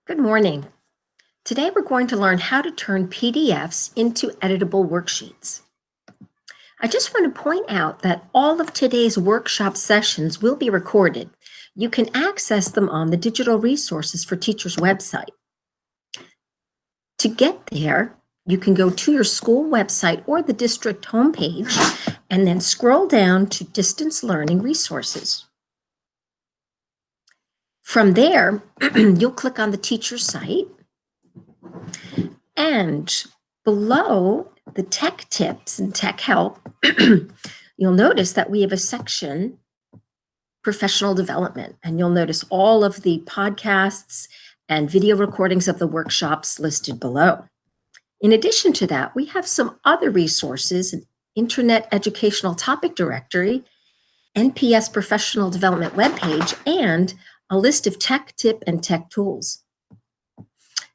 Good morning. Today we're going to learn how to turn PDFs into editable worksheets. I just want to point out that all of today's workshop sessions will be recorded. You can access them on the Digital Resources for Teachers website. To get there, you can go to your school website or the district homepage and then scroll down to Distance Learning Resources. From there, you'll click on the teacher site, and below the tech tips and tech help, you'll notice that we have a section, professional development, and you'll notice all of the podcasts and video recordings of the workshops listed below. In addition to that, we have some other resources, an Internet Educational Topic Directory, NPS Professional Development webpage, and a list of tech tip and tech tools.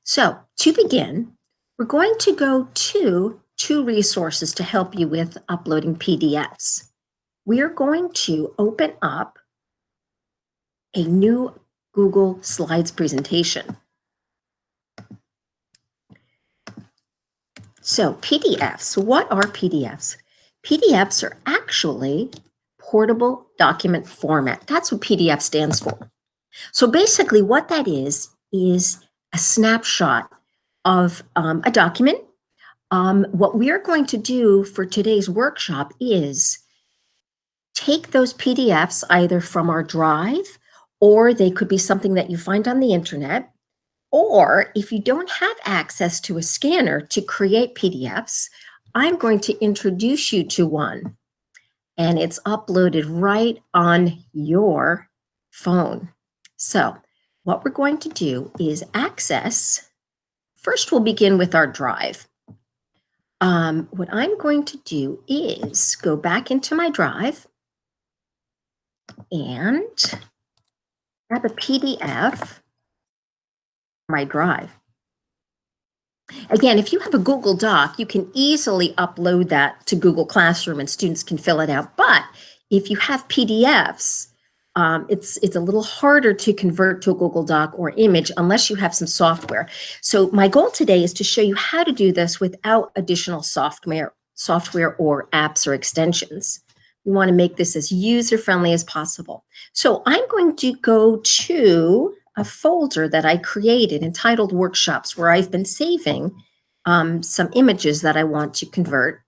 So to begin, we're going to go to two resources to help you with uploading PDFs. We are going to open up a new Google Slides presentation. So PDFs, what are PDFs? PDFs are actually portable document format. That's what PDF stands for. So basically what that is a snapshot of a document. What we are going to do for today's workshop is take those PDFs either from our drive, or they could be something that you find on the internet, or if you don't have access to a scanner to create PDFs, I'm going to introduce you to one, and it's uploaded right on your phone. So what we're going to do is access. First, we'll begin with our drive. What I'm going to do is go back into my drive and grab a PDF my drive. Again, if you have a Google Doc, you can easily upload that to Google Classroom and students can fill it out. But if you have PDFs, it's a little harder to convert to a Google Doc or image unless you have some software. So my goal today is to show you how to do this without additional software or apps or extensions. We want to make this as user-friendly as possible. So I'm going to go to a folder that I created entitled Workshops, where I've been saving some images that I want to convert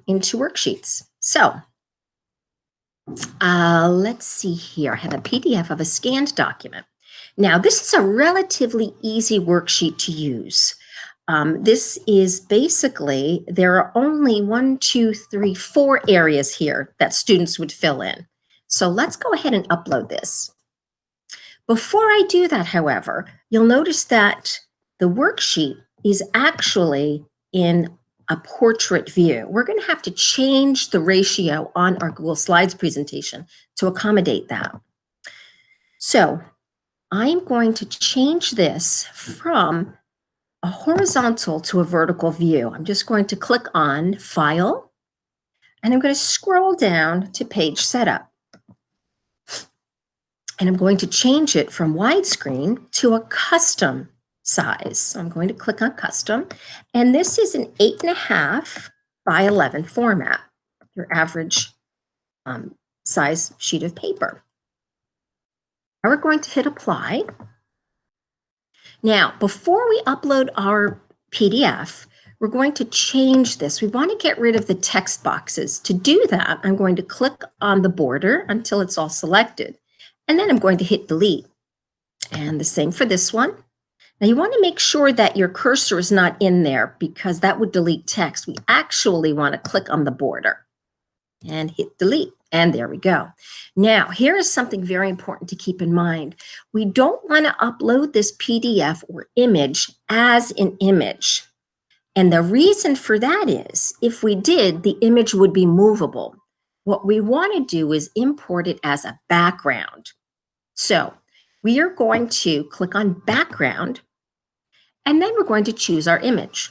into worksheets. So let's see here. I have a PDF of a scanned document. Now, this is a relatively easy worksheet to use. This is basically, there are only 4 areas here that students would fill in. So let's go ahead and upload this. Before I do that, however, you'll notice that the worksheet is actually in a portrait view. We're going to have to change the ratio on our Google Slides presentation to accommodate that. So I'm going to change this from a horizontal to a vertical view. I'm just going to click on File, and I'm going to scroll down to Page Setup. And I'm going to change it from widescreen to a custom size. So I'm going to click on Custom, and this is an 8.5 by 11 format, your average size sheet of paper. Now we're going to hit Apply. Now, before we upload our PDF, we're going to change this. We want to get rid of the text boxes. To do that, I'm going to click on the border until it's all selected, and then I'm going to hit Delete. And the same for this one. Now you want to make sure that your cursor is not in there, because that would delete text. We actually want to click on the border and hit Delete. And there we go. Now, here is something very important to keep in mind. We don't want to upload this PDF or image as an image. And the reason for that is, if we did, the image would be movable. What we want to do is import it as a background. So we are going to click on Background, and then we're going to choose our image,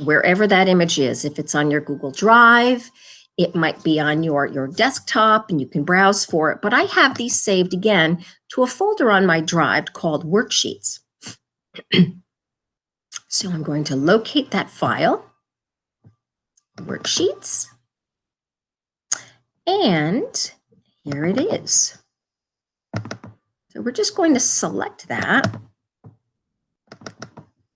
wherever that image is. If it's on your Google Drive, It might be on your desktop and you can browse for it, but I have these saved again to a folder on my drive called Worksheets. So I'm going to locate that file, Worksheets, and here it is. So we're just going to select that.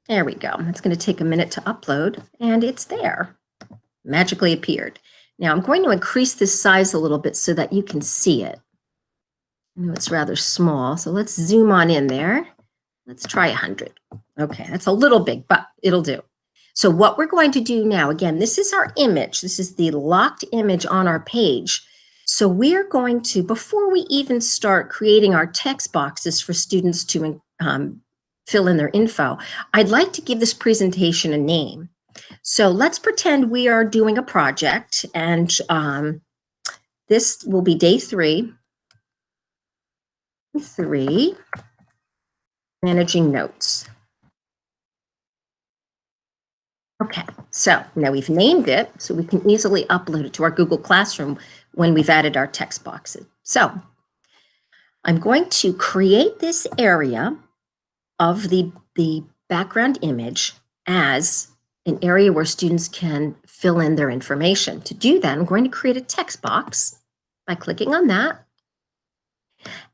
There we go. It's going to take a minute to upload, and it's there. Magically appeared. Now I'm going to increase this size a little bit so that you can see it. I know it's rather small, so let's zoom on in there. Let's try 100. Okay, that's a little big, but it'll do. So what we're going to do now, again, this is our image. This is the locked image on our page. So we're going to, before we even start creating our text boxes for students to fill in their info, I'd like to give this presentation a name. So let's pretend we are doing a project, and this will be day 3, managing notes. Okay, so now we've named it, so we can easily upload it to our Google Classroom when we've added our text boxes. So I'm going to create this area of the background image as an area where students can fill in their information. To do that, I'm going to create a text box by clicking on that.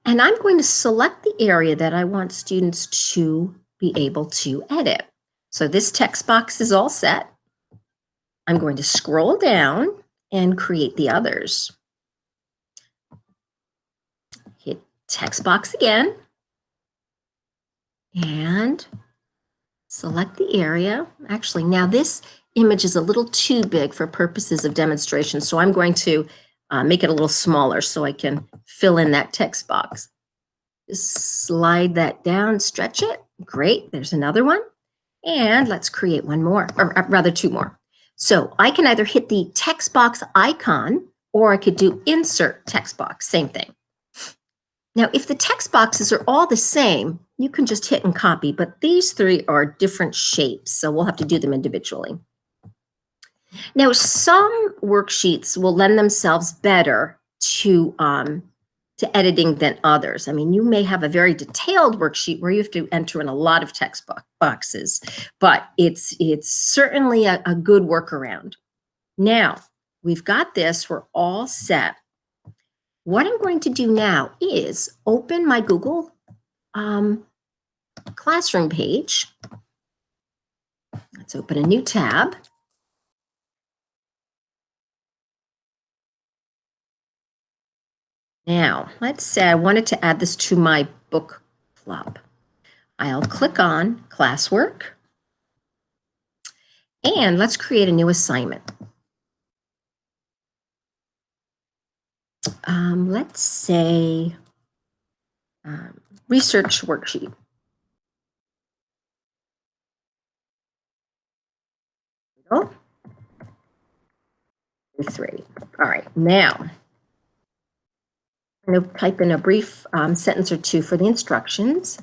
And I'm going to select the area that I want students to be able to edit. So this text box is all set. I'm going to scroll down and create the others. Hit text box again and select the area. Actually, now this image is a little too big for purposes of demonstration, so I'm going to make it a little smaller so I can fill in that text box. Just slide that down, stretch it. Great, there's another one. And let's create one more, or rather 2 more. So I can either hit the text box icon or I could do insert text box, same thing. Now, if the text boxes are all the same, you can just hit and copy, but these 3 are different shapes, so we'll have to do them individually. Now, some worksheets will lend themselves better to editing than others. I mean, you may have a very detailed worksheet where you have to enter in a lot of text boxes, but it's certainly a good workaround. Now, we've got this, we're all set. What I'm going to do now is open my Google Classroom page. Let's open a new tab. Now, let's say I wanted to add this to my book club. I'll click on classwork and let's create a new assignment. Let's say research worksheet. Oh, 3. All right, now I'm going to type in a brief sentence or 2 for the instructions.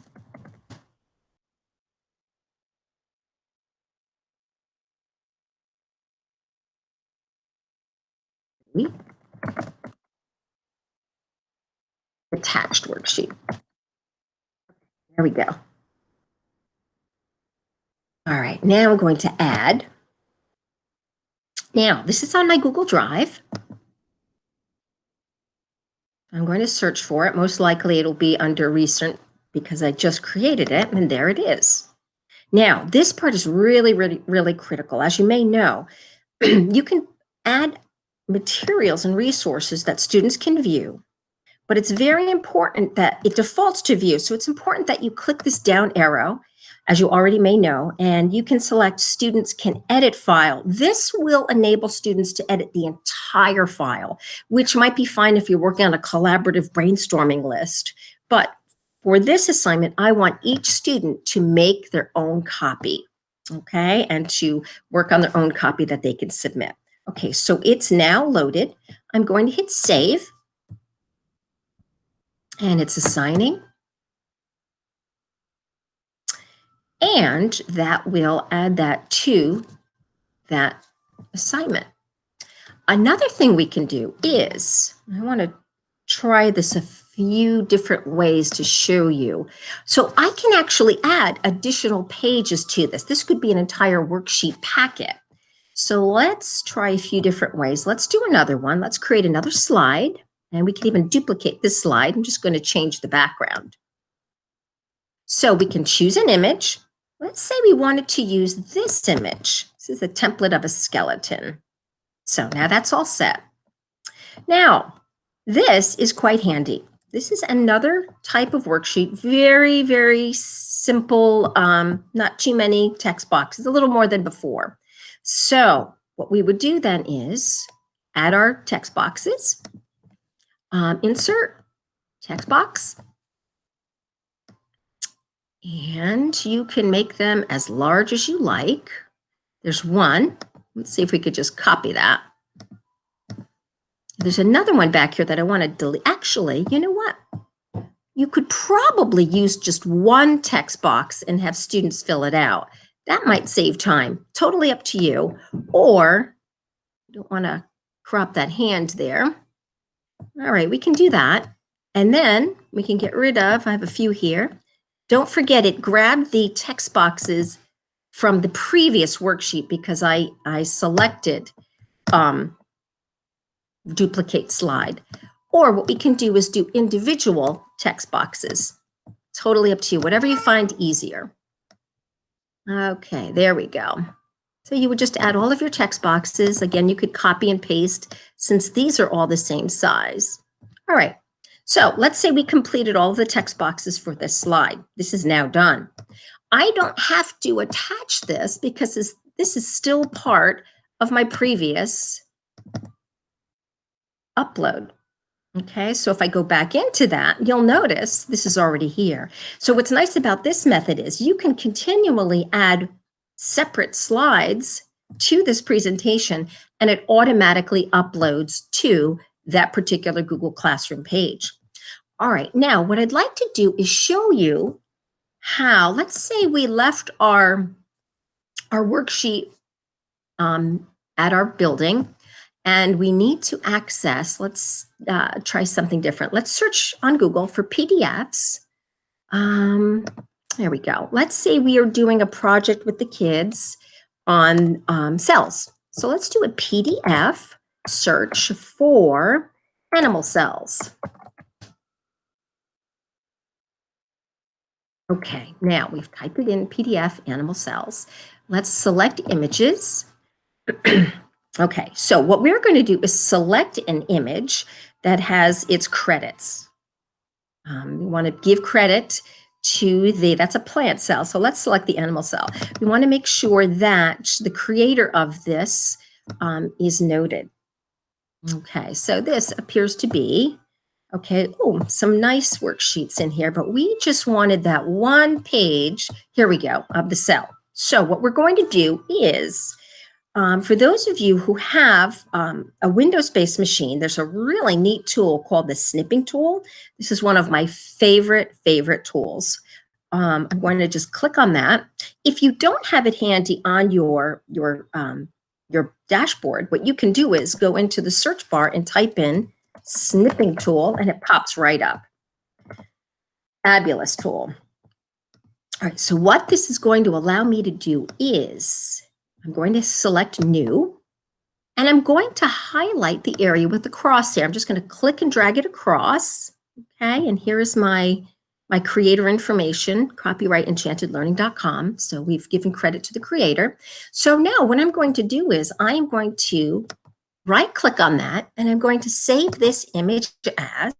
Attached worksheet. There we go. All right, now I'm going to add. Now, this is on my Google Drive. I'm going to search for it. Most likely it'll be under recent because I just created it, and there it is. Now, this part is really critical. As you may know, you can add materials and resources that students can view, but it's very important that it defaults to view. So it's important that you click this down arrow, as you already may know, and you can select students can edit file. This will enable students to edit the entire file, which might be fine if you're working on a collaborative brainstorming list. But for this assignment, I want each student to make their own copy, okay, and to work on their own copy that they can submit. Okay, so it's now loaded. I'm going to hit save, and it's assigning. And that will add that to that assignment. Another thing we can do is, I want to try this a few different ways to show you. So I can actually add additional pages to this. This could be an entire worksheet packet. So let's try a few different ways. Let's do another one. Let's create another slide, and we can even duplicate this slide. I'm just going to change the background. So we can choose an image. Let's say we wanted to use this image. This is a template of a skeleton. So now that's all set. Now, this is quite handy. This is another type of worksheet, very, very simple, not too many text boxes, a little more than before. So what we would do then is add our text boxes, insert text box, and you can make them as large as you like. There's one. Let's see if we could just copy that. There's another one back here that I want to delete. Actually, you know what? You could probably use just one text box and have students fill it out. That might save time. Totally up to you. Or you don't want to crop that hand there. All right, we can do that. And then we can get rid of, I have a few here. Don't forget it grabbed the text boxes from the previous worksheet because I selected duplicate slide. Or what we can do is do individual text boxes. Totally up to you, whatever you find easier. Okay, there we go. So you would just add all of your text boxes. Again, you could copy and paste since these are all the same size. All right, so let's say we completed all of the text boxes for this slide. This is now done. I don't have to attach this because this is still part of my previous upload. Okay, so if I go back into that, you'll notice this is already here. So what's nice about this method is you can continually add separate slides to this presentation and it automatically uploads to that particular Google Classroom page. All right, now what I'd like to do is show you how, let's say we left our worksheet at our building and we need to access, let's try something different. Let's search on Google for PDFs. There we go. Let's say we are doing a project with the kids on cells. So let's do a PDF search for animal cells. Okay, now we've typed it in PDF animal cells. Let's select images. Okay, so what we're going to do is select an image that has its credits. We want to give credit to that's a plant cell. So let's select the animal cell. We want to make sure that the creator of this is noted. Okay, so this appears to be, okay, oh, some nice worksheets in here, but we just wanted that one page, here we go, of the cell. So what we're going to do is, for those of you who have a Windows-based machine, there's a really neat tool called the snipping tool. This is one of my favorite tools. I'm going to just click on that. If you don't have it handy on your dashboard, what you can do is go into the search bar and type in snipping tool, and it pops right up. Fabulous tool. All right, so what this is going to allow me to do is I'm going to select new, and I'm going to highlight the area with the crosshair. I'm just going to click and drag it across. Okay, and here is my creator information, copyrightenchantedlearning.com. So we've given credit to the creator. So now what I'm going to do is I'm going to right-click on that, and I'm going to save this image as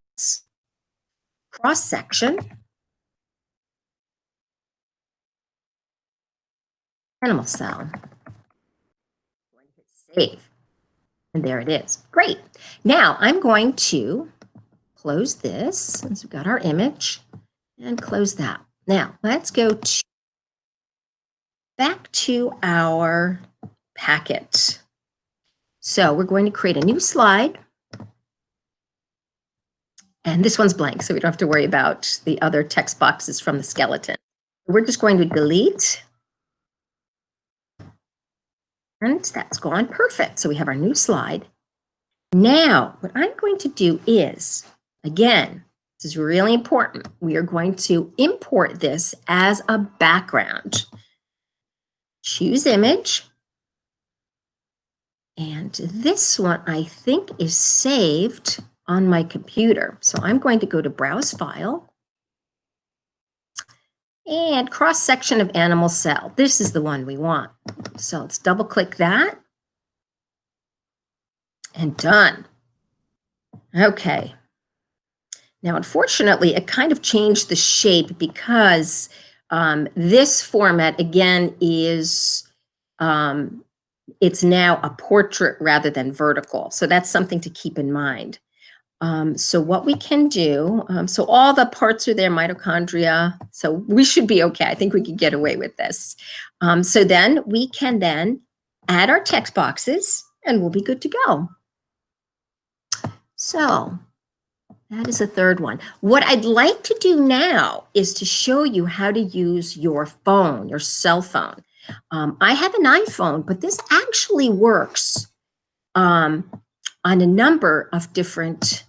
cross-section animal cell. Save. And there it is. Great. Now I'm going to close this since we've got our image and close that. Now let's go back to our packet. So we're going to create a new slide. And this one's blank, so we don't have to worry about the other text boxes from the skeleton. We're just going to delete. And that's gone perfect. So we have our new slide. Now, what I'm going to do is, again, this is really important. We are going to import this as a background. Choose image. And this one, I think, is saved on my computer. So I'm going to go to Browse File and cross-section of animal cell. This is the one we want. So let's double-click that. And done. Okay. Now, unfortunately, it kind of changed the shape because this format, again, is it's now a portrait rather than vertical. So that's something to keep in mind. So what we can do, so all the parts are there, mitochondria, so we should be okay. I think we can get away with this. So then we can then add our text boxes and we'll be good to go. So that is a third one. What I'd like to do now is to show you how to use your phone, your cell phone. I have an iPhone, but this actually works on a number of different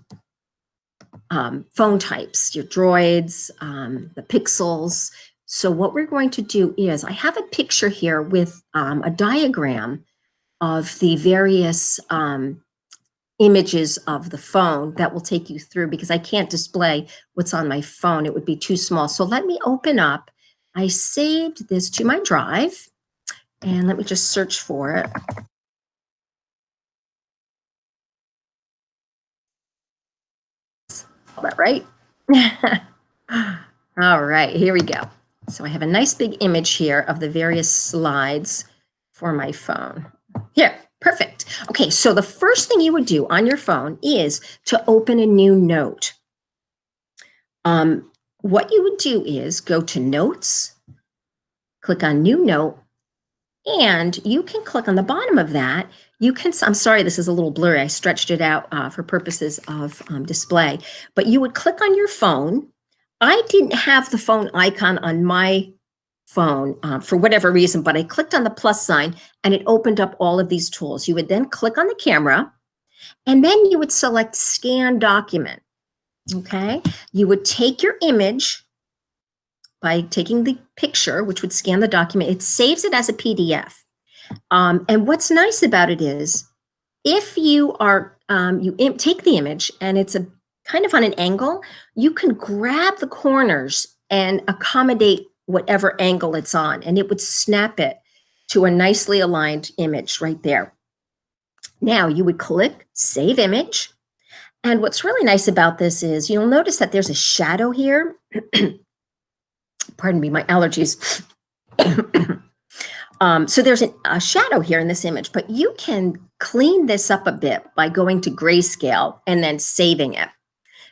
phone types, your Droids, the Pixels. So what we're going to do is, I have a picture here with a diagram of the various images of the phone that will take you through, because I can't display what's on my phone. It would be too small. So let me open up. I saved this to my drive, and let me just search for it. All that right? All right, here we go. So I have a nice big image here of the various slides for my phone. Here, perfect. Okay, so the first thing you would do on your phone is to open a new note. What you would do is go to Notes, click on New Note, and you can click on the bottom of that. You can, I'm sorry, this is a little blurry. I stretched it out for purposes of display, but you would click on your phone. I didn't have the phone icon on my phone for whatever reason, but I clicked on the plus sign and it opened up all of these tools. You would then click on the camera and then you would select Scan Document. Okay, you would take your image by taking the picture, which would scan the document. It saves it as a PDF. And what's nice about it is, if you are take the image and it's a kind of on an angle, you can grab the corners and accommodate whatever angle it's on, and it would snap it to a nicely aligned image right there. Now you would click Save Image. And what's really nice about this is you'll notice that there's a shadow here. Pardon me, my allergies. So there's a shadow here in this image, but you can clean this up a bit by going to grayscale and then saving it.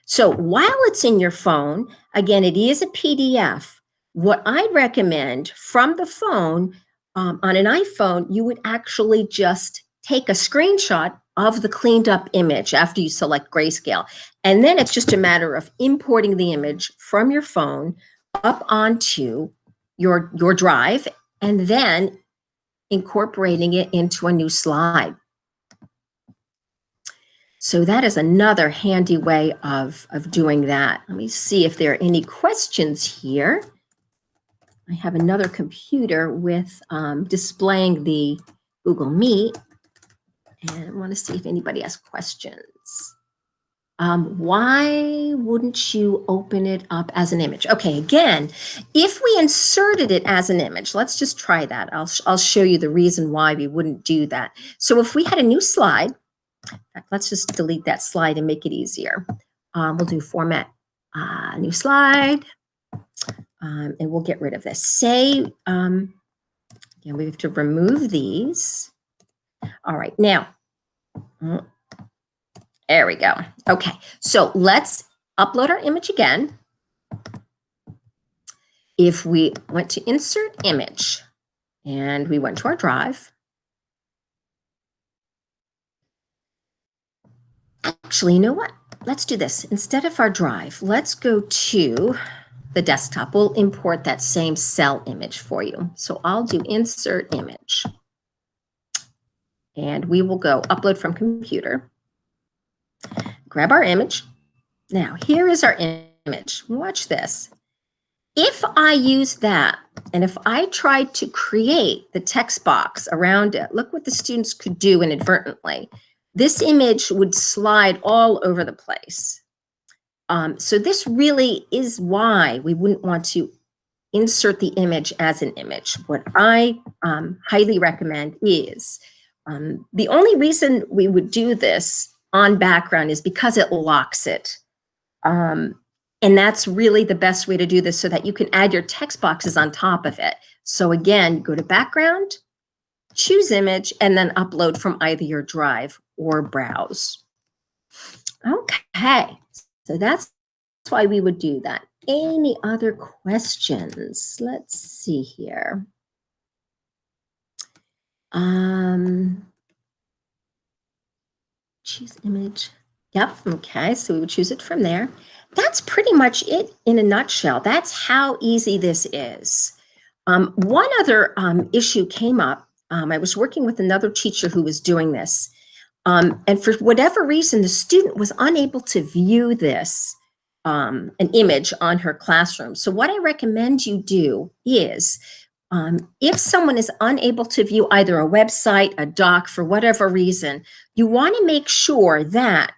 So while it's in your phone, again, it is a PDF. What I'd recommend from the phone, on an iPhone, you would actually just take a screenshot of the cleaned up image after you select grayscale. And then it's just a matter of importing the image from your phone up onto your drive and then incorporating it into a new slide. So that is another handy way of doing that. Let me see if there are any questions here. I have another computer with displaying the Google Meet, and I want to see if anybody has questions. Why wouldn't you open it up as an image? Okay, again, if we inserted it as an image, let's just try that. I'll show you the reason why we wouldn't do that. So if we had a new slide, in fact, let's just delete that slide and make it easier. We'll do Format, New Slide, and we'll get rid of this. Say, again, we have to remove these. All right, now, there we go. Okay, so let's upload our image again. If we went to Insert Image and we went to our drive, actually, you know what? Let's do this. Instead of our drive, let's go to the desktop. We'll import that same cell image for you. So I'll do Insert Image. And we will go Upload from Computer. Grab our image. Now, here is our image. Watch this. If I use that, and if I tried to create the text box around it, look what the students could do inadvertently. This image would slide all over the place. So this really is why we wouldn't want to insert the image as an image. What I highly recommend is, the only reason we would do this on background is because it locks it. And that's really the best way to do this so that you can add your text boxes on top of it. So again, go to background, choose image, and then upload from either your drive or browse. Okay, so that's why we would do that. Any other questions? Let's see here. Choose image. Yep, okay, so we would choose it from there. That's pretty much it in a nutshell. That's how easy this is. One other issue came up. I was working with another teacher who was doing this. And for whatever reason, the student was unable to view this, an image on her classroom. So what I recommend you do is, if someone is unable to view either a website, a doc, for whatever reason, you want to make sure that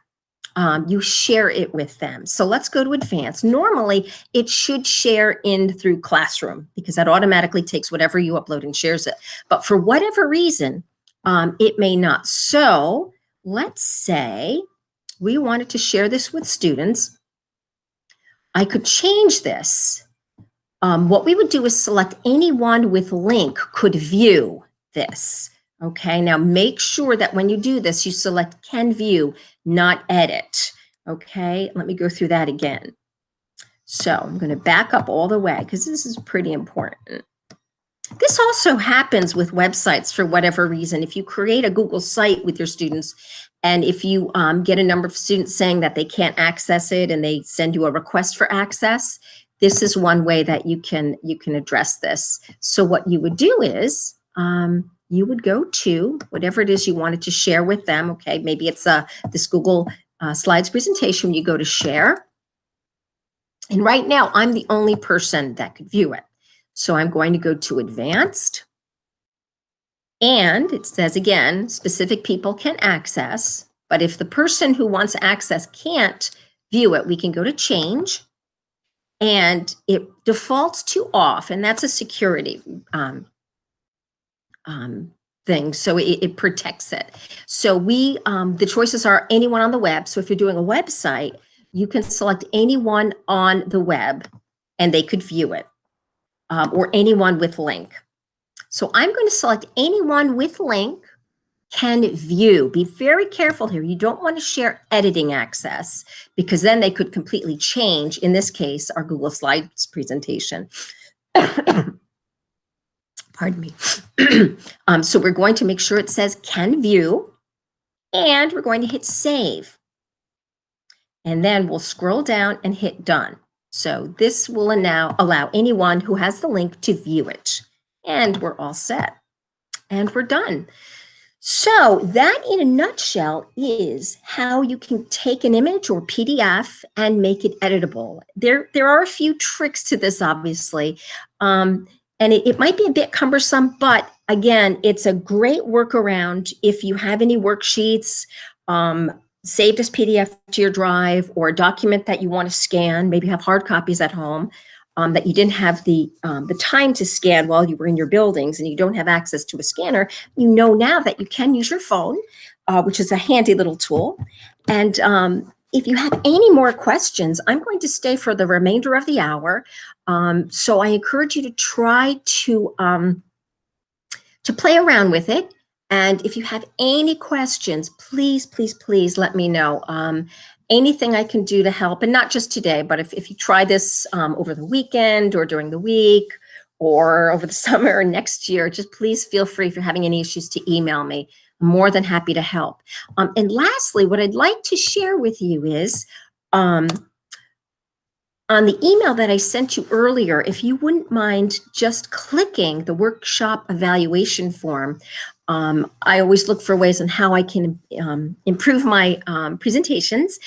you share it with them. So let's go to advanced. Normally, it should share in through Classroom because that automatically takes whatever you upload and shares it. But for whatever reason, it may not. So let's say we wanted to share this with students. I could change this. What we would do is select anyone with link could view this. Okay, now make sure that when you do this, you select can view, not edit. Okay, let me go through that again. So I'm going to back up all the way because this is pretty important. This also happens with websites for whatever reason. If you create a Google site with your students, and if you get a number of students saying that they can't access it and they send you a request for access, this is one way that you can address this. So what you would do is you would go to whatever it is you wanted to share with them. Okay, maybe it's this Google Slides presentation. You go to share. And right now, I'm the only person that could view it. So I'm going to go to advanced. And it says, again, specific people can access. But if the person who wants access can't view it, we can go to change. And it defaults to off. And that's a security thing. So it protects it. So the choices are anyone on the web. So if you're doing a website, you can select anyone on the web and they could view it, or anyone with link. So I'm going to select anyone with link can view. Be very careful here. You don't want to share editing access because then they could completely change, in this case, our Google Slides presentation. Pardon me. So we're going to make sure it says can view, and we're going to hit save. And then we'll scroll down and hit done. So this will now allow anyone who has the link to view it. And we're all set. And we're done. So that in a nutshell is how you can take an image or PDF and make it editable. There are a few tricks to this, obviously. And it might be a bit cumbersome, but again, it's a great workaround if you have any worksheets, saved as PDF to your drive, or a document that you want to scan, maybe you have hard copies at home that you didn't have the time to scan while you were in your buildings and you don't have access to a scanner. You know now that you can use your phone, which is a handy little tool. And if you have any more questions, I'm going to stay for the remainder of the hour. So I encourage you to try to play around with it. And if you have any questions, please, please, please let me know. Anything I can do to help, and not just today, but if you try this over the weekend or during the week or over the summer or next year, just please feel free, if you're having any issues, to email me. I'm more than happy to help. And lastly, what I'd like to share with you is On the email that I sent you earlier, if you wouldn't mind just clicking the workshop evaluation form, I always look for ways on how I can improve my presentations.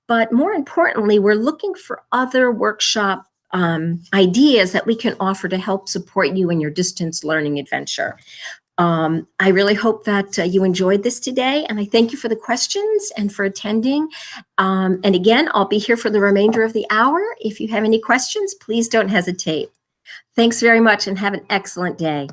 But more importantly, we're looking for other workshop ideas that we can offer to help support you in your distance learning adventure. I really hope that you enjoyed this today, and I thank you for the questions and for attending. And again, I'll be here for the remainder of the hour. If you have any questions, please don't hesitate. Thanks very much and have an excellent day.